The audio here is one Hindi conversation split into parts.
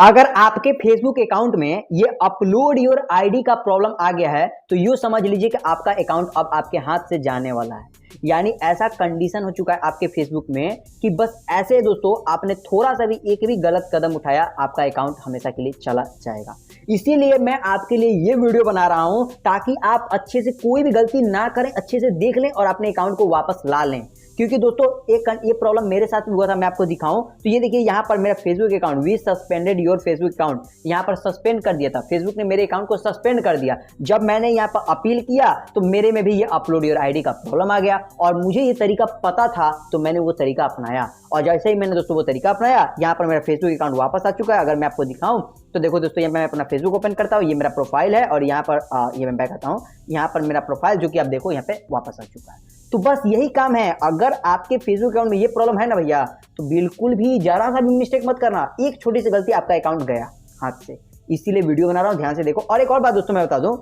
अगर आपके फेसबुक अकाउंट में ये अपलोड योर आईडी का प्रॉब्लम आ गया है तो यूं समझ लीजिए कि आपका अकाउंट अब आपके हाथ से जाने वाला है। यानी ऐसा कंडीशन हो चुका है आपके फेसबुक में कि बस ऐसे दोस्तों आपने थोड़ा सा भी एक भी गलत कदम उठाया आपका अकाउंट हमेशा के लिए चला जाएगा। इसीलिए मैं आपके लिए ये वीडियो बना रहा हूं ताकि आप अच्छे से कोई भी गलती ना करें, अच्छे से देख लें और अपने अकाउंट को वापस ला लें। क्योंकि दोस्तों ये प्रॉब्लम मेरे साथ भी हुआ था, मैं आपको दिखाऊं तो ये देखिए यहाँ पर मेरा Facebook account we suspended your Facebook account यहाँ पर सस्पेंड कर दिया था। फेसबुक ने मेरे अकाउंट को सस्पेंड कर दिया। जब मैंने यहाँ पर अपील किया तो मेरे में भी ये अपलोड योर आईडी का प्रॉब्लम आ गया और मुझे ये तरीका पता था तो मैंने वो तरीका अपनाया और जैसे ही मैंने दोस्तों वो तरीका अपनाया यहाँ पर मेरा फेसबुक अकाउंट वापस आ चुका है। अगर मैं आपको दिखाऊं तो देखो दोस्तों, यहाँ मैं अपना फेसबुक ओपन करता हूँ, ये मेरा प्रोफाइल है और यहाँ पर ये मैं बैक आता हूँ, यहाँ पर मेरा प्रोफाइल जो कि आप देखो यहाँ पे वापस आ चुका है। तो बस यही काम है। अगर आपके फेसबुक अकाउंट में ये प्रॉब्लम है ना भैया, तो बिल्कुल भी जरा सा भी मिस्टेक मत करना। एक छोटी सी गलती आपका अकाउंट गया हाथ से, इसीलिए वीडियो बना रहा हूँ, ध्यान से देखो। और एक और बात दोस्तों मैं बता दूं,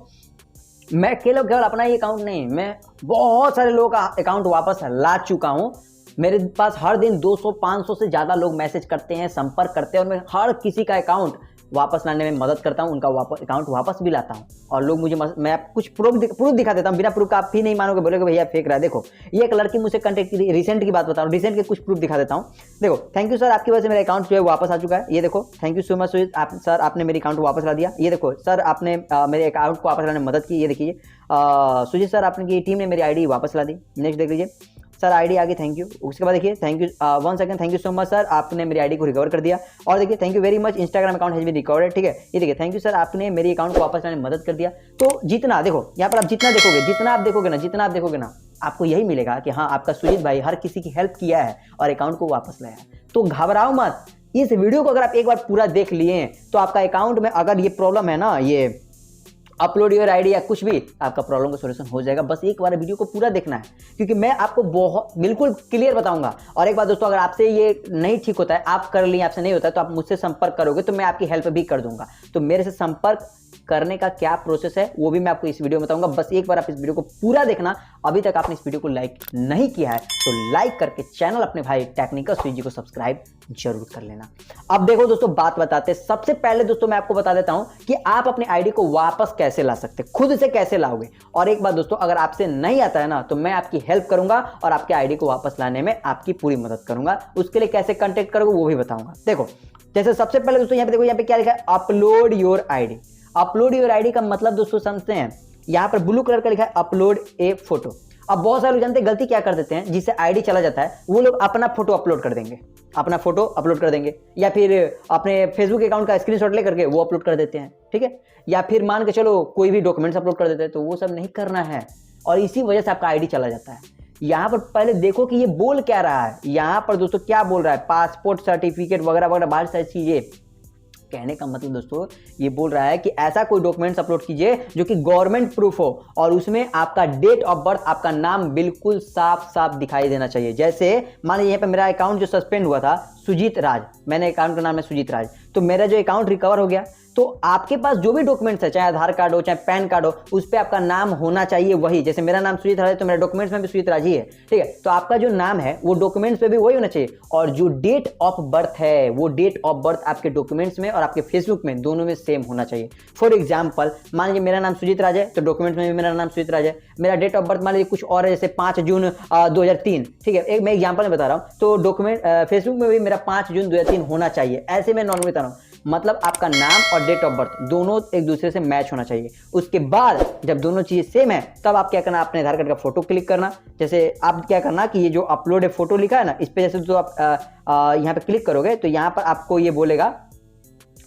मैं केवल अपना ही अकाउंट नहीं, मैं बहुत सारे लोगों का अकाउंट वापस ला चुका हूँ। मेरे पास हर दिन 200-500 से ज़्यादा लोग मैसेज करते हैं, संपर्क करते हैं और मैं हर किसी का अकाउंट वापस लाने में मदद करता हूं, उनका अकाउंट वापस भी लाता हूं। और लोग मुझे मैं कुछ प्रूफ दिखा देता हूं, बिना प्रूफ का आप भी नहीं मानोगे, बोलोगे भैया फेक रहा है। देखो ये एक लड़की मुझसे कांटेक्ट की, रिसेंट की बात बता रहा हूं, रिसेंट के कुछ प्रूफ दिखा देता हूं। देखो, थैंक यू सर, आपकी वजह से मेरा अकाउंट जो है वापस आ चुका है। ये देखो, thank you so much sir, आपने मेरे अकाउंट वापस ला दिया। ये देखो सर, आपने मेरे अकाउंट को वापस लाने में मदद की। ये देखिए सुजीत सर, आपकी टीम ने मेरी आईडी वापस ला दी। नेक्स्ट देख लीजिए सर, आईडी आ गई, थैंक यू। उसके बाद देखिए thank you 1 second, thank you so much sir, आपने मेरी आईडी को रिकवर कर दिया। और देखिए thank you very much, Instagram account has been recovered. ठीक है, ये देखिए थैंक यू सर, आपने मेरी अकाउंट को वापस लाने में मदद कर दिया। तो जितना देखो यहाँ पर आप जितना आप देखोगे ना आपको यही मिलेगा कि हाँ, आपका सुजीत भाई हर किसी की हेल्प किया है और अकाउंट को वापस लाया। तो घबराओ मत। इस वीडियो को अगर आप एक बार पूरा देख लिए तो आपका अकाउंट में अगर ये प्रॉब्लम है ना, ये अपलोड योर आईडी या कुछ भी, आपका प्रॉब्लम का सॉल्यूशन हो जाएगा। बस एक बार वीडियो को पूरा देखना है क्योंकि मैं आपको बहुत बिल्कुल क्लियर बताऊंगा। और एक बात दोस्तों, अगर आपसे ये नहीं ठीक होता है, आप कर लिए, आपसे नहीं होता है, तो आप मुझसे संपर्क करोगे तो मैं आपकी हेल्प भी कर दूंगा। तो मेरे से संपर्क करने का क्या प्रोसेस है वो भी मैं आपको इस वीडियो में बताऊंगा। बस एक बार आप इस वीडियो को पूरा देखना। अभी तक आपने इस वीडियो को लाइक नहीं किया है तो लाइक करके चैनल अपने भाई टेक्निकल सुजीत जी को सब्सक्राइब जरूर कर लेना। अब देखो दोस्तों, बात बताते हैं। सबसे पहले दोस्तों मैं आपको बता देता हूं कि आप अपने आईडी को वापस कैसे ला सकते, खुद से कैसे लाओगे। और एक बात दोस्तों, अगर आपसे नहीं आता है ना तो मैं आपकी हेल्प करूंगा और आपके आईडी को वापस लाने में आपकी पूरी मदद करूंगा। उसके लिए कैसे कांटेक्ट करोगे वो भी बताऊंगा। देखो, जैसे सबसे पहले दोस्तों यहाँ पे देखो, यहाँ पे क्या लिखा है, upload your ID. Upload your ID का मतलब दोस्तों समझते हैं, यहाँ पर ब्लू कलर का लिखा है अपलोड ए फोटो। अब बहुत सारे लोग जानते हैं गलती क्या कर देते हैं, जिससे आईडी चला जाता है, वो लोग अपना फोटो अपलोड कर देंगे, अपना फोटो अपलोड कर देंगे, या फिर अपने फेसबुक अकाउंट का स्क्रीनशॉट ले करके वो अपलोड कर देते हैं। ठीक है, या फिर मान के चलो कोई भी डॉक्यूमेंट्स अपलोड कर देते हैं। तो वो सब नहीं करना है और इसी वजह से आपका आईडी चला जाता है। यहाँ पर पहले देखो कि ये बोल क्या रहा है। यहाँ पर दोस्तों क्या बोल रहा है, पासपोर्ट सर्टिफिकेट वगैरह वगैरह बहुत सारी चीजें। कहने का मतलब दोस्तों ये बोल रहा है कि ऐसा कोई डॉक्यूमेंट्स अपलोड कीजिए जो कि गवर्नमेंट प्रूफ हो और उसमें आपका डेट ऑफ बर्थ, आपका नाम बिल्कुल साफ साफ दिखाई देना चाहिए। जैसे मान लीजिए यहाँ पे मेरा अकाउंट जो सस्पेंड हुआ था सुजीत राज, मैंने अकाउंट का नाम है सुजीत राज, तो मेरा जो अकाउंट रिकवर हो गया, तो आपके पास जो भी डॉक्यूमेंट्स है, चाहे आधार कार्ड हो चाहे पैन कार्ड हो, उस पर आपका नाम होना चाहिए वही। जैसे मेरा नाम सुजीत राज है तो मेरे डॉक्यूमेंट्स में भी सुजीत राज ही है। ठीक है, तो आपका जो नाम है वो डॉक्यूमेंट्स पे भी वही होना चाहिए और जो डेट ऑफ बर्थ है वो डेट ऑफ बर्थ आपके डॉक्यूमेंट्स में और आपके फेसबुक में दोनों में सेम होना चाहिए। फॉर एग्जाम्पल मान लीजिए मेरा नाम सुजीत राज है तो डॉक्यूमेंट्स में भी मेरा नाम सुजीत राज है। मेरा डेट ऑफ बर्थ मान लीजिए कुछ और है, जैसे 5 जून 2003। ठीक है, एक मैं एग्जाम्पल में बता रहा हूँ, तो डॉक्यूमेंट फेसबुक में भी मेरा 5 जून 2003 होना चाहिए। ऐसे मैं नॉर्मली बता रहा हूँ, मतलब आपका नाम और डेट ऑफ बर्थ दोनों एक दूसरे से मैच होना चाहिए। उसके बाद जब दोनों चीजें सेम है तब आप क्या करना, अपने आधार कार्ड का फोटो क्लिक करना। जैसे आप क्या करना कि ये जो अपलोड है फोटो लिखा है ना, इस पे जैसे तो आप यहाँ पे क्लिक करोगे तो यहाँ पर आपको ये बोलेगा,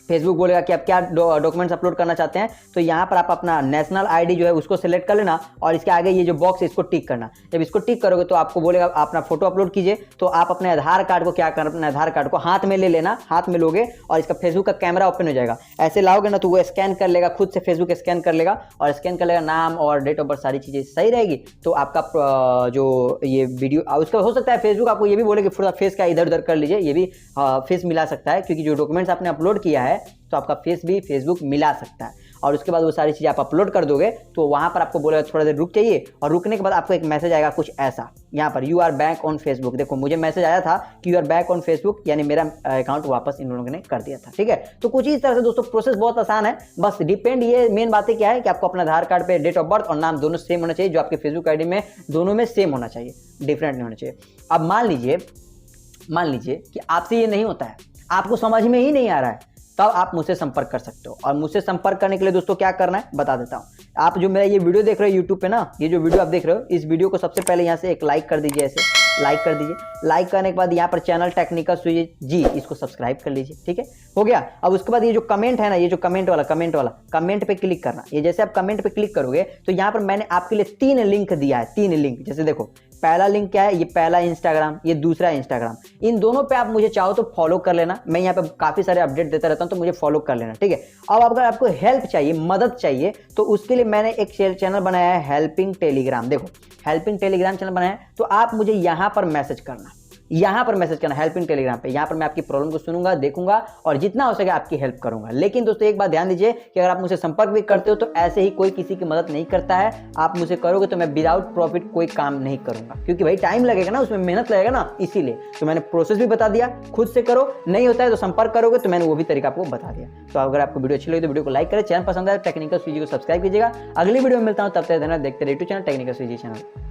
फेसबुक बोलेगा कि आप क्या डॉक्यूमेंट्स अपलोड करना चाहते हैं। तो यहाँ पर आप अपना नेशनल आईडी जो है उसको सिलेक्ट कर लेना और इसके आगे ये जो बॉक्स है इसको टिक करना। जब इसको टिक करोगे तो आपको बोलेगा अपना फोटो अपलोड कीजिए। तो आप अपने आधार कार्ड को क्या करना, अपने आधार कार्ड को हाथ में ले लेना, हाथ में लोगे और इसका फेसबुक का कैमरा ओपन हो जाएगा। ऐसे लाओगे ना तो वो स्कैन कर लेगा, खुद से फेसबुक स्कैन कर लेगा और स्कैन कर लेगा, नाम और डेट ऑफ बर्थ सारी चीजें सही रहेगी। तो आपका जो ये वीडियो उसका हो सकता है फेसबुक आपको ये भी बोले कि थोड़ा फेस का इधर उधर कर लीजिए, ये भी फेस मिला सकता है क्योंकि जो डॉक्यूमेंट्स आपने अपलोड किया है तो आपका फेस भी फेसबुक मिला सकता है। और उसके बाद वो सारी चीज़ें आप अपलोड कर दोगे तो वहाँ पर आपको बोलेगा थोड़ा देर रुक जाइए, और रुकने के बाद आपको एक मैसेज आएगा कुछ ऐसा, यहाँ पर you are back on Facebook. देखो मुझे मैसेज आया था कि you are back on Facebook, यानी मेरा अकाउंट वापस इन लोगों ने कर दिया था। ठीक है, तो कुछ इस तरह से दोस्तों प्रोसेस बहुत आसान है, बस डिपेंड ये मेन बातें क्या है कि आपको अपना आधार कार्ड पे डेट ऑफ बर्थ और नाम दोनों सेम होना चाहिए, जो आपके फेसबुक आईडी में दोनों में सेम होना चाहिए, डिफरेंट नहीं होना चाहिए। अब मान लीजिए कि आपसे ये नहीं होता है, आपको समझ में ही नहीं आ रहा है, तब आप मुझसे संपर्क कर सकते हो। और मुझसे संपर्क करने के लिए दोस्तों क्या करना है बता देता हूं। आप जो मेरा ये वीडियो देख रहे हो यूट्यूब पे ना, ये जो वीडियो आप देख रहे हो, इस वीडियो को सबसे पहले यहाँ से एक लाइक कर दीजिए, ऐसे लाइक कर दीजिए। लाइक करने के बाद यहाँ पर चैनल टेक्निकल स्विच जी, इसको सब्सक्राइब कर लीजिए। ठीक है, हो गया। अब उसके बाद ये जो कमेंट है ना, ये जो कमेंट वाला कमेंट पे क्लिक करना। ये जैसे आप कमेंट पे क्लिक करोगे तो यहाँ पर मैंने आपके लिए 3 लिंक दिया है, 3 लिंक। जैसे देखो पहला लिंक क्या है, ये पहला इंस्टाग्राम, ये दूसरा इंस्टाग्राम। इन दोनों पे आप मुझे चाहो तो फॉलो कर लेना, मैं यहाँ पे काफी सारे अपडेट देता रहता हूँ, तो मुझे फॉलो कर लेना। ठीक है, अब अगर आपको हेल्प चाहिए, मदद चाहिए, तो उसके लिए मैंने एक चैनल बनाया है हेल्पिंग टेलीग्राम। देखो हेल्पिंग टेलीग्राम चैनल बनाया है, तो आप मुझे यहाँ पर मैसेज करना, यहाँ पर मैसेज करना हेल्पिंग टेलीग्राम पे। यहाँ पर मैं आपकी प्रॉब्लम को सुनूंगा, देखूंगा और जितना हो सके आपकी हेल्प करूंगा। लेकिन दोस्तों एक बात ध्यान दीजिए कि अगर आप मुझसे संपर्क भी करते हो तो ऐसे ही कोई किसी की मदद नहीं करता है। आप मुझसे करोगे तो मैं विदाउट प्रॉफिट कोई काम नहीं करूंगा, क्योंकि भाई टाइम लगेगा ना, उसमें मेहनत लगेगा ना, इसीलिए तो मैंने प्रोसेस भी बता दिया। खुद से करो, नहीं होता है तो संपर्क करोगे, तो मैंने वो भी तरीका आपको बता दिया। तो अगर आपको वीडियो अच्छी लगी तो वीडियो को लाइक करें, चैनल पसंद आए टेक्निकल स्विच को सब्सक्राइब कीजिएगा। अगली वीडियो में मिलता हूं, तब तक धन्यवाद। देखते रहिए YouTube channel technical switch channel.